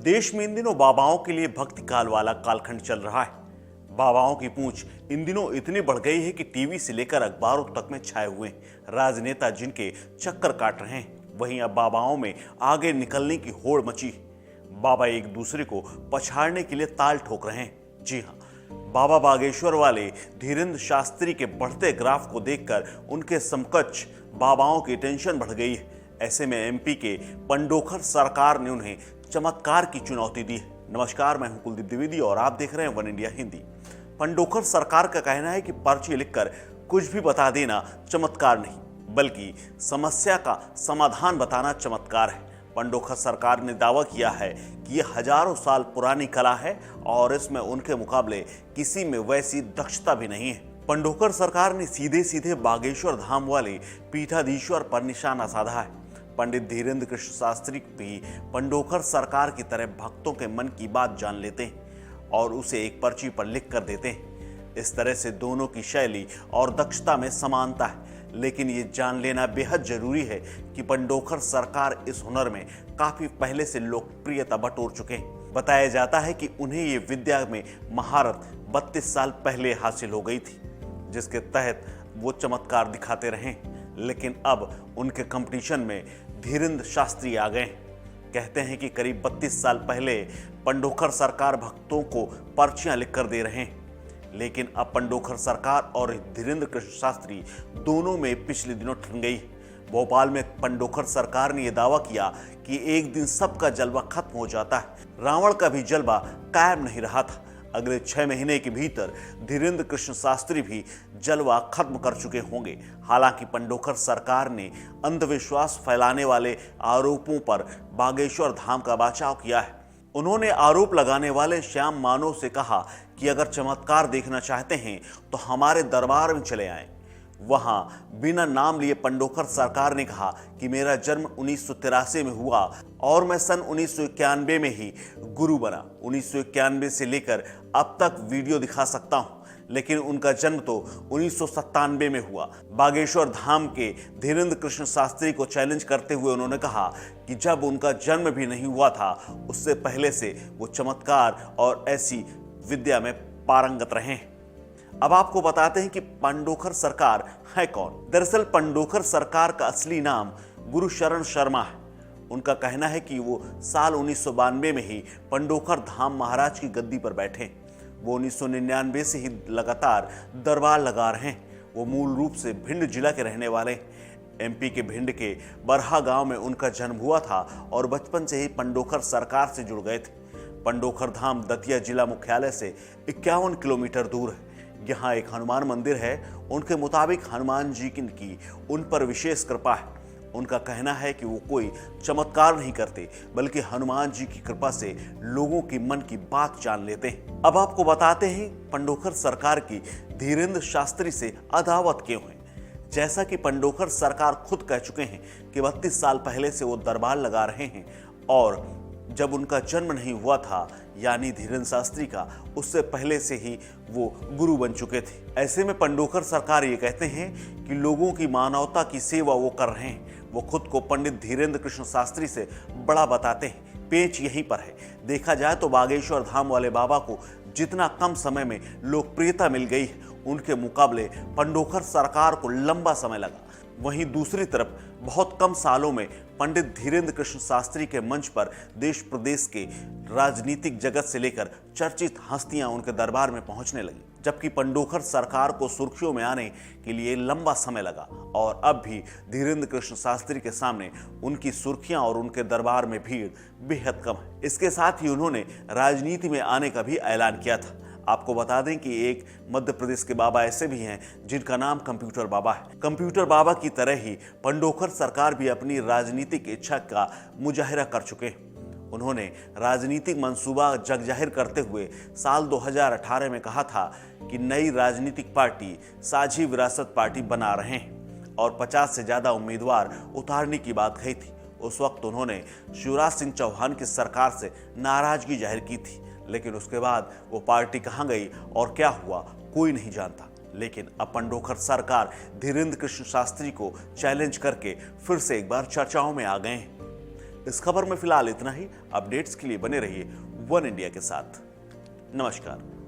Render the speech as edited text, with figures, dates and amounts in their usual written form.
देश में इन दिनों बाबाओं के लिए भक्ति काल वाला कालखंड चल रहा है। बाबाओं की पूंछ इन दिनों इतनी बढ़ गई है कि टीवी से लेकर अखबारों तक में छाए हुए राजनेता जिनके चक्कर काट रहे हैं, वहीं अब बाबाओं में आगे निकलने की होड़ मची। बाबा एक दूसरे को पछाड़ने के लिए ताल ठोक रहे हैं। जी हाँ, बाबा बागेश्वर वाले धीरेंद्र शास्त्री के बढ़ते ग्राफ को देखकर उनके समकक्ष बाबाओं की टेंशन बढ़ गई है। ऐसे में एमपी के पंडोखर सरकार ने उन्हें चमत्कार की चुनौती दी है। नमस्कार, मैं हूं कुलदीप द्विवेदी और आप देख रहे हैं वन इंडिया हिंदी। पंडोखर सरकार का कहना है कि पर्ची लिखकर कुछ भी बता देना चमत्कार नहीं, बल्कि समस्या का समाधान बताना चमत्कार है। पंडोखर सरकार ने दावा किया है कि यह हजारों साल पुरानी कला है और इसमें उनके मुकाबले किसी में वैसी दक्षता भी नहीं है। पंडोखर सरकार ने सीधे सीधे बागेश्वर धाम वाले पीठाधीश्वर पर निशाना साधा है। पंडित धीरेंद्र कृष्ण शास्त्री भी पंडोखर सरकार की तरह भक्तों के मन की बात जान लेते हैं और उसे एक पर्ची पर लिख कर देते हैं। इस तरह से दोनों की शैली और दक्षता में समानता है, लेकिन ये जान लेना बेहद जरूरी है कि पंडोखर सरकार इस हुनर में काफी पहले से लोकप्रियता बटोर चुके हैं। बताया जाता है कि उन्हें ये विद्या में महारत 32 साल पहले हासिल हो गई थी, जिसके तहत वो चमत्कार दिखाते रहे। लेकिन अब उनके कंपटीशन में धीरेंद्र शास्त्री आ गए। कहते हैं कि करीब 32 साल पहले पंडोखर सरकार भक्तों को पर्चियां लिखकर दे रहे हैं, लेकिन अब पंडोखर सरकार और धीरेंद्र कृष्ण शास्त्री दोनों में पिछले दिनों ठन गई। भोपाल में पंडोखर सरकार ने यह दावा किया कि एक दिन सबका जलवा खत्म हो जाता है। रावण का भी जलवा कायम नहीं रहा था। अगले 6 महीने के भीतर धीरेंद्र कृष्ण शास्त्री भी जलवा खत्म कर चुके होंगे। हालांकि पंडोखर सरकार ने अंधविश्वास फैलाने वाले आरोपों पर बागेश्वर धाम का बचाव किया है। उन्होंने आरोप लगाने वाले श्याम मानव से कहा कि अगर चमत्कार देखना चाहते हैं तो हमारे दरबार में चले आएं। वहां बिना नाम लिए पंडोखर सरकार ने कहा कि मेरा जन्म 1983 में हुआ और मैं सन 1991 में ही गुरु बना। 1991 से लेकर अब तक वीडियो दिखा सकता हूं, लेकिन उनका जन्म तो 1997 में हुआ। बागेश्वर धाम के धीरेंद्र कृष्ण शास्त्री को चैलेंज करते हुए उन्होंने कहा कि जब उनका जन्म भी नहीं हुआ था, उससे पहले से वो चमत्कार और ऐसी विद्या में पारंगत रहे हैं। अब आपको बताते हैं कि पंडोखर सरकार है कौन। दरअसल पंडोखर सरकार का असली नाम गुरुशरण शर्मा है। उनका कहना है कि वो साल 1992 में ही पंडोखर धाम महाराज की गद्दी पर बैठे। वो 1999 से ही लगातार दरबार लगा रहे हैं। वो मूल रूप से भिंड जिला के रहने वाले। एमपी के भिंड के बरहा गांव में उनका जन्म हुआ था और बचपन से ही पंडोखर सरकार से जुड़ गए थे। पंडोखर धाम दतिया जिला मुख्यालय से 51 किलोमीटर दूर है। यहाँ एक हनुमान मंदिर है। उनके मुताबिक हनुमान जी की उन पर विशेष कृपा है। उनका कहना है कि वो कोई चमत्कार नहीं करते, बल्कि हनुमान जी की कृपा से लोगों की मन की बात जान लेते हैं। अब आपको बताते हैं पंडोखर सरकार की धीरेंद्र शास्त्री से अदावत क्यों है। जैसा कि पंडोखर सरकार खुद कह चुके हैं कि 32 साल पहले से वो दरबार लगा रहे हैं और जब उनका जन्म नहीं हुआ था, यानी धीरेंद्र शास्त्री का, उससे पहले से ही वो गुरु बन चुके थे। ऐसे में पंडोखर सरकार ये कहते हैं कि लोगों की मानवता की सेवा वो कर रहे हैं। वो खुद को पंडित धीरेंद्र कृष्ण शास्त्री से बड़ा बताते हैं। पेच यहीं पर है। देखा जाए तो बागेश्वर धाम वाले बाबा को जितना कम समय में लोकप्रियता मिल गई, उनके मुकाबले पंडोखर सरकार को लंबा समय लगा। वहीं दूसरी तरफ बहुत कम सालों में पंडित धीरेंद्र कृष्ण शास्त्री के मंच पर देश प्रदेश के राजनीतिक जगत से लेकर चर्चित हस्तियां उनके दरबार में पहुंचने लगी, जबकि पंडोखर सरकार को सुर्खियों में आने के लिए लंबा समय लगा। और अब भी धीरेंद्र कृष्ण शास्त्री के सामने उनकी सुर्खियां और उनके दरबार में भीड़ बेहद कम है। इसके साथ ही उन्होंने राजनीति में आने का भी ऐलान किया था। आपको बता दें कि एक मध्य प्रदेश के बाबा ऐसे भी हैं जिनका नाम कंप्यूटर बाबा है। कंप्यूटर बाबा की तरह ही पंडोखर सरकार भी अपनी राजनीतिक इच्छा का मुजाहिरा कर चुके हैं। उन्होंने राजनीतिक मंसूबा जग जाहिर करते हुए साल 2018 में कहा था कि नई राजनीतिक पार्टी साझी विरासत पार्टी बना रहे हैं और 50 से ज्यादा उम्मीदवार उतारने की बात कही थी। उस वक्त उन्होंने शिवराज सिंह चौहान की सरकार से नाराजगी जाहिर की थी, लेकिन उसके बाद वो पार्टी कहां गई और क्या हुआ कोई नहीं जानता। लेकिन अब पंडोखर सरकार धीरेंद्र कृष्ण शास्त्री को चैलेंज करके फिर से एक बार चर्चाओं में आ गए हैं। इस खबर में फिलहाल इतना ही। अपडेट्स के लिए बने रहिए वन इंडिया के साथ। नमस्कार।